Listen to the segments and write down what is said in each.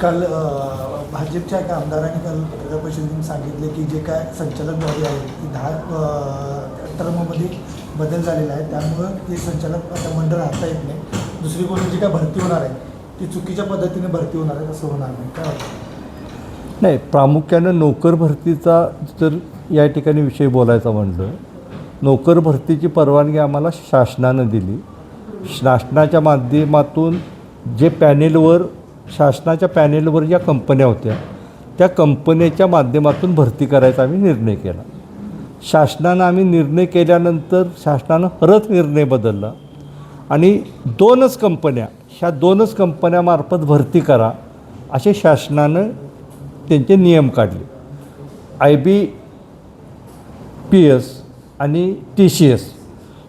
काल भाजपच्या एका आमदारांनी काल पत्रकार परिषदेतून सांगितले की जे काय संचालक बॉडी आहे ती 10 टर्ममध्ये बदल झालेला आहे, त्यामुळं ते संचालक आता मंडळ राहता येत नाही. दुसरी गोष्ट जी काय भरती होणार आहे ती चुकीच्या पद्धतीने भरती होणार आहे, असं होणार नाही. काय वाटतं? नाही, प्रामुख्यानं नोकर भरतीचा जर या ठिकाणी विषय बोलायचा म्हटलं, नोकर भरतीची परवानगी आम्हाला शासनानं दिली. शासनाच्या माध्यमातून जे पॅनेलवर शासनाच्या पॅनेलवर ज्या कंपन्या होत्या त्या कंपन्याच्या माध्यमातून भरती करायचा आम्ही निर्णय केला. शासनानं आम्ही निर्णय केल्यानंतर शासनानं परत निर्णय बदलला आणि 2च कंपन्या, ह्या 2च कंपन्यामार्फत भरती करा असे शासनानं त्यांचे नियम काढले. IBPS आणि TCS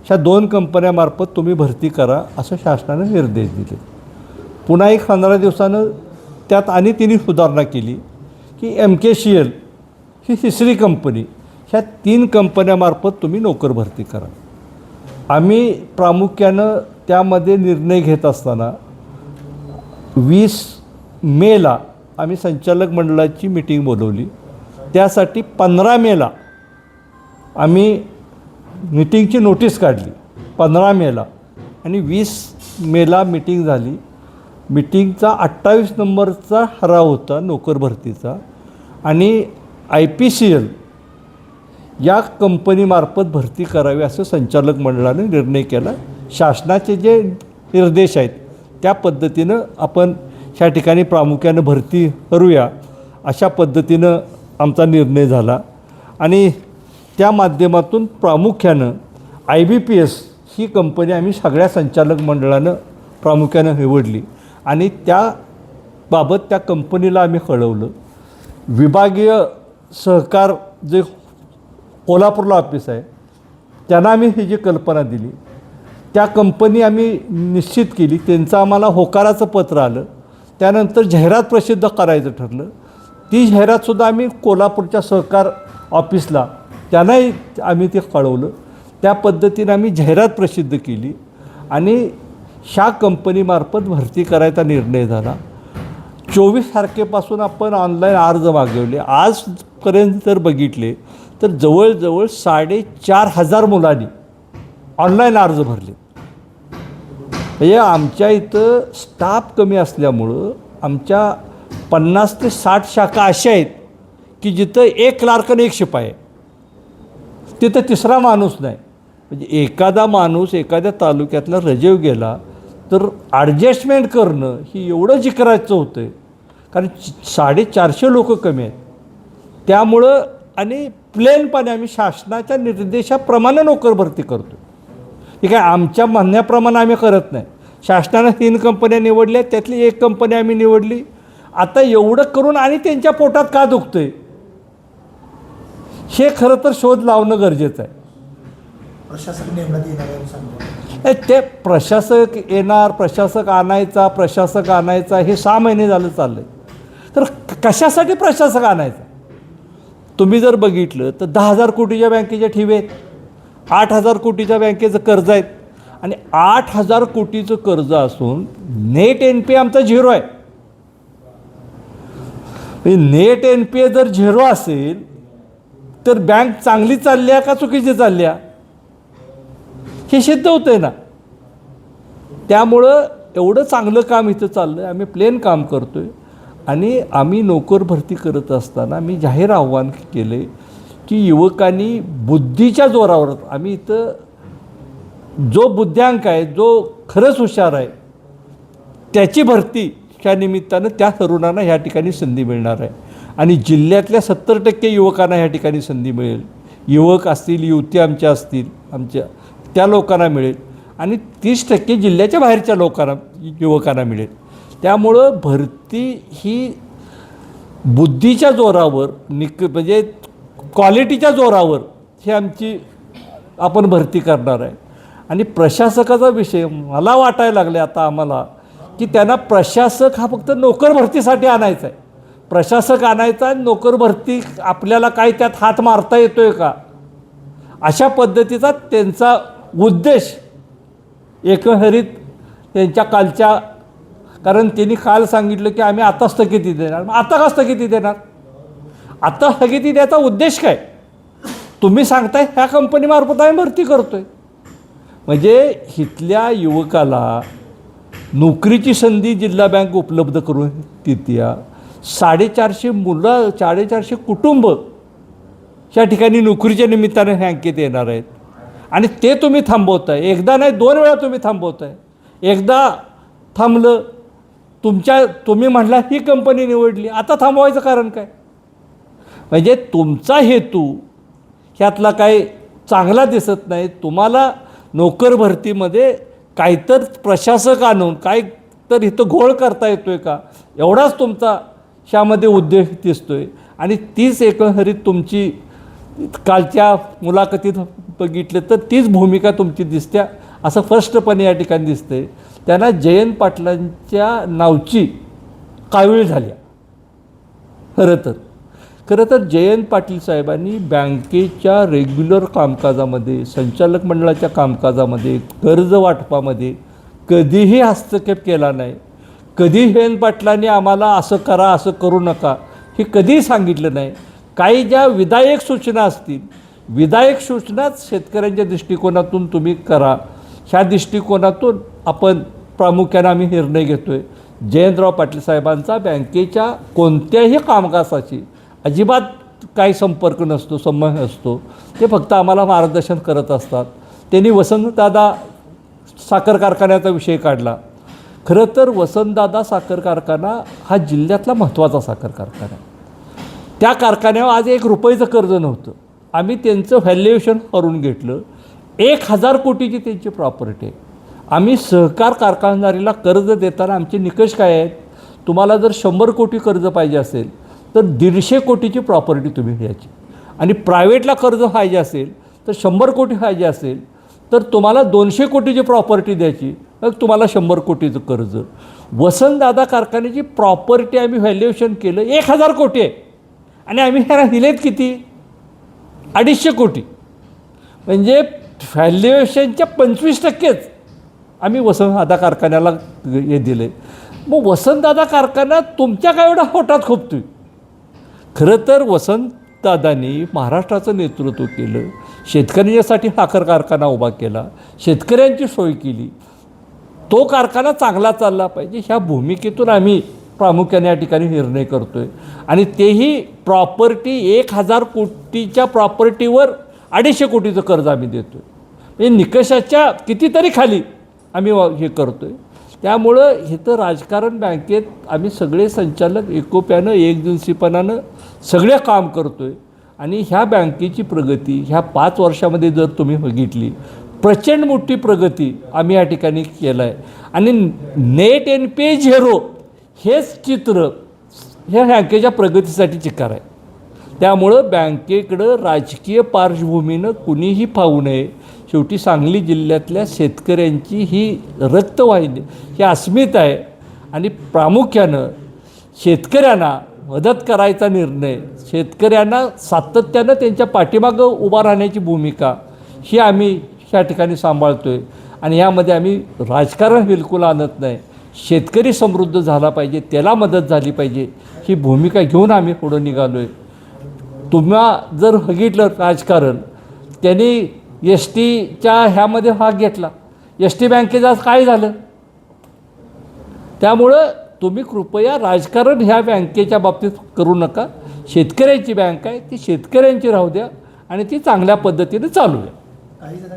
ह्या 2 कंपन्यामार्फत तुम्ही भरती करा असं शासनानं निर्देश दिले. पुन्हा एक 15 दिवसानं त्यात आणि तिने सुधारणा केली की MKCL ही 3री कंपनी, ह्या 3 कंपन्यामार्फत तुम्ही नोकर भरती करा. आम्ही प्रामुख्यानं त्यामध्ये निर्णय घेत असताना 20 मेला आम्ही संचालक मंडळाची मीटिंग बोलवली. त्यासाठी 15 मेला आम्ही मीटिंगची नोटीस काढली 15 मेला आणि 20 मेला मीटिंग झाली. मीटिंगचा 28 नंबरचा ठराव होता नोकर भरतीचा आणि IPCL या कंपनीमार्फत भरती करावी असं संचालक मंडळाने निर्णय केला. शासनाचे जे निर्देश आहेत त्या पद्धतीनं आपण ह्या ठिकाणी प्रामुख्यानं भरती करूया अशा पद्धतीनं आमचा निर्णय झाला आणि त्या माध्यमातून प्रामुख्यानं IBPS ही कंपनी आम्ही सगळ्या संचालक मंडळानं प्रामुख्यानं निवडली आणि त्याबाबत त्या कंपनीला आम्ही कळवलं. विभागीय सहकार जे कोल्हापूरला ऑफिस आहे त्यांना आम्ही ही जी कल्पना दिली, त्या कंपनी आम्ही निश्चित केली. त्यांचं आम्हाला होकाराचं पत्र आलं. त्यानंतर जाहिरात प्रसिद्ध करायचं ठरलं. ती जाहिरातसुद्धा आम्ही कोल्हापूरच्या सहकार ऑफिसला त्यांनाही आम्ही ते कळवलं. त्या पद्धतीनं आम्ही जाहिरात प्रसिद्ध केली आणि ह्या कंपनीमार्फत भरती करायचा निर्णय झाला. 24 तारखेपासून आपण ऑनलाईन अर्ज मागवले. आजपर्यंत जर बघितले तर जवळजवळ 4,500 मुलांनी ऑनलाईन अर्ज भरले. म्हणजे आमच्या इथं स्टाफ कमी असल्यामुळं आमच्या 50 ते 60 शाखा अशा आहेत की जिथं 1 क्लार्क आणि 1 शिपाई आहे, तिथं 3रा माणूस नाही. म्हणजे एखादा माणूस एखाद्या तालुक्यातला रजेव गेला तर ॲडजस्टमेंट करणं ही एवढं जिकरायचं होतं कारण 450 लोक कमी आहेत. त्यामुळं आणि प्लेनपणे आम्ही शासनाच्या निर्देशाप्रमाणे नोकर भरती करतो. हे काय आमच्या म्हणण्याप्रमाणे आम्ही करत नाही. शासनानं 3 कंपन्या निवडल्या, त्यातली 1 कंपनी आम्ही निवडली. आता एवढं करून आणि त्यांच्या पोटात का दुखतं आहे हे खरं तर शोध लावणं गरजेचं आहे. प्रशासक नेमण्यात येणार आहे सांगतो. ते प्रशासक येणार, प्रशासक आणायचा हे 6 महिने झालं चाललं आहे. तर कशासाठी प्रशासक आणायचा? तुम्ही जर बघितलं तर 10,000 कोटीच्या बँकेच्या ठेवी आहेत, 8,000 कोटीच्या बँकेचं कर्ज आहेत आणि 8,000 कोटीचं कर्ज असून नेट NPA आमचा 0 आहे. नेट NPA जर 0 असेल तर बँक चांगली चालली आहे का चुकीची चालली आहे हे सिद्ध होतं आहे ना. त्यामुळं एवढं चांगलं काम इथं चाललं आहे. आम्ही प्लेन काम करतो आहे आणि आम्ही नोकर भरती करत असताना मी जाहीर आव्हान केले की युवकांनी बुद्धीच्या जोरावर, आम्ही इथं जो बुद्ध्यांक आहे, जो खरंच हुशार आहे त्याची भरती ह्या निमित्तानं त्या तरुणांना ह्या ठिकाणी संधी मिळणार आहे आणि जिल्ह्यातल्या 70% युवकांना ह्या ठिकाणी संधी मिळेल. युवक असतील, युवती आमच्या असतील, आमच्या त्या लोकांना मिळेल आणि 30% जिल्ह्याच्या बाहेरच्या लोकांना, युवकांना मिळेल. त्यामुळं भरती ही बुद्धीच्या जोरावर म्हणजे क्वालिटीच्या जोरावर ही आमची आपण भरती करणार आहे. आणि प्रशासकाचा विषय मला वाटायला लागले आता आम्हाला की त्यांना प्रशासक हा फक्त नोकर भरतीसाठी आणायचा आहे. प्रशासक आणायचा आणि नोकर भरती आपल्याला काय त्यात हात मारता येतो आहे का अशा पद्धतीचा त्यांचा उद्देश एकंदरीत त्यांच्या कालच्या कारण त्यांनी काल सांगितलं की आम्ही आता स्थगिती देणार. मग आता का स्थगिती देणार? आता स्थगिती द्यायचा उद्देश काय? तुम्ही सांगताय ह्या कंपनीमार्फत आम्ही भरती करतोय. म्हणजे इथल्या युवकाला नोकरीची संधी जिल्हा बँक उपलब्ध करून देते. 450 मुलं, 450 कुटुंब या ठिकाणी नोकरीच्या निमित्ताने बँकेत येणार आहेत आणि ते तुम्ही थांबवताय. एकदा नाही 2 वेळा तुम्ही थांबवताय. एकदा थांबलं, तुम्ही म्हटला ही कंपनी निवडली, आता थांबवायचं कारण काय? म्हणजे तुमचा हेतू ह्यातला काही चांगला दिसत नाही. तुम्हाला नोकर भरतीमध्ये काहीतर प्रशासक आणून काय तर इथं घोळ करता येतोय का, एवढाच तुमचा ह्यामध्ये उद्देश दिसतोय. आणि तीच एकंदरीत तुमची कालच्या मुलाखतीत बघितलं तर तीच भूमिका तुमची दिसत्या असं स्पष्टपणे या ठिकाणी दिसतंय. त्यांना जयंत पाटलांच्या नावची कावीळ झाली. खरं तर जयंत पाटील साहेबांनी बँकेच्या रेग्युलर कामकाजामध्ये, संचालक मंडळाच्या कामकाजामध्ये, कर्ज वाटपामध्ये कधीही हस्तक्षेप केला नाही. कधी जयंत पाटलांनी आम्हाला असं करा, असं करू नका हे कधीही सांगितलं नाही. काही ज्या विधायक सूचना असतील, विधायक सूचनाच शेतकऱ्यांच्या दृष्टिकोनातून तुम्ही करा, ह्या दृष्टिकोनातून आपण प्रामुख्याने आम्ही निर्णय घेतो आहे. जयंतराव पाटील साहेबांचा बँकेच्या कोणत्याही कामकाजाशी अजिबात काही संपर्क नसतो, संबंध नसतो. ते फक्त आम्हाला मार्गदर्शन करत असतात. त्यांनी वसंतदादा साखर कारखान्याचा विषय काढला. खरं तर वसंतदादा साखर कारखाना हा जिल्ह्यातला महत्त्वाचा साखर कारखाना आहे. त्या कारखान्यावर आज 1 रुपयाचं कर्ज नव्हतं. आम्ही त्यांचं व्हॅल्युएशन करून घेतलं. 1000 कोटीची त्यांची प्रॉपर्टी आहे. आम्ही सहकार कारखानदारीला कर्ज देताना आमचे निकष काय आहेत? तुम्हाला जर 100 कोटी कर्ज पाहिजे असेल तर 150 कोटीची प्रॉपर्टी तुम्ही घ्यायची. आणि प्रायव्हेटला कर्ज पाहिजे असेल तर 100 कोटी पाहिजे असेल तर तुम्हाला 200 कोटीची प्रॉपर्टी द्यायची, मग तुम्हाला 100 कोटीचं कर्ज. वसंतदादा कारखान्याची प्रॉपर्टी आम्ही व्हॅल्युएशन केलं 1000 कोटी आहे आणि आम्ही ह्याला दिलेत किती? 250 कोटी. म्हणजे व्हॅल्युएशनच्या 25%च आम्ही वसंतदादा कारखान्याला हे दिले. मग वसंतदादा कारखाना तुमच्या काय एवढा पोटात खोपतोय? खरं तर वसंतदादांनी महाराष्ट्राचं नेतृत्व केलं, शेतकऱ्यांसाठी साखर कारखाना उभा केला, शेतकऱ्यांची सोय केली. तो कारखाना चांगला चालला पाहिजे ह्या भूमिकेतून आम्ही प्रामुख्याने या ठिकाणी निर्णय करतो आहे. आणि तेही प्रॉपर्टी 1000 कोटीच्या प्रॉपर्टीवर 250 कोटीचं कर्ज आम्ही देतो आहे. म्हणजे निकषाच्या कितीतरी खाली आम्ही हे करतो आहे. त्यामुळं इथं राजकारण बँकेत आम्ही सगळे संचालक एकोप्यानं, एकदिवसीपणानं सगळे काम करतो आहे. आणि ह्या बँकेची प्रगती ह्या 5 वर्षामध्ये जर तुम्ही बघितली, प्रचंड मोठी प्रगती आम्ही या ठिकाणी केलं आहे. आणि नेट NPA 0 हेच चित्र ह्या बँकेच्या प्रगतीसाठी चिकार आहे. त्यामुळं बँकेकडं राजकीय पार्श्वभूमीनं कुणीही पाहू नये. शेवटी सांगली जिल्ह्यातल्या शेतकऱ्यांची ही रक्तवाहिनी, ही अस्मिता आहे. आणि प्रामुख्यानं शेतकऱ्यांना मदत करायचा निर्णय, शेतकऱ्यांना सातत्यानं त्यांच्या पाठीमागं उभा राहण्याची भूमिका ही आम्ही ह्या ठिकाणी सांभाळतो आहे. आणि ह्यामध्ये आम्ही राजकारण बिलकुल आणत नाही. शेतकरी समृद्ध झाला पाहिजे, त्याला मदत झाली पाहिजे ही भूमिका घेऊन आम्ही पुढं निघालो आहे. तुम्हा जर बघितलं राजकारण, त्यांनी STच्या ह्यामध्ये भाग घेतला. ST बँकेचं आज काय झालं? त्यामुळं तुम्ही कृपया राजकारण ह्या बँकेच्या बाबतीत करू नका. शेतकऱ्यांची बँक आहे, ती शेतकऱ्यांची राहू द्या आणि ती चांगल्या पद्धतीने चालू द्या.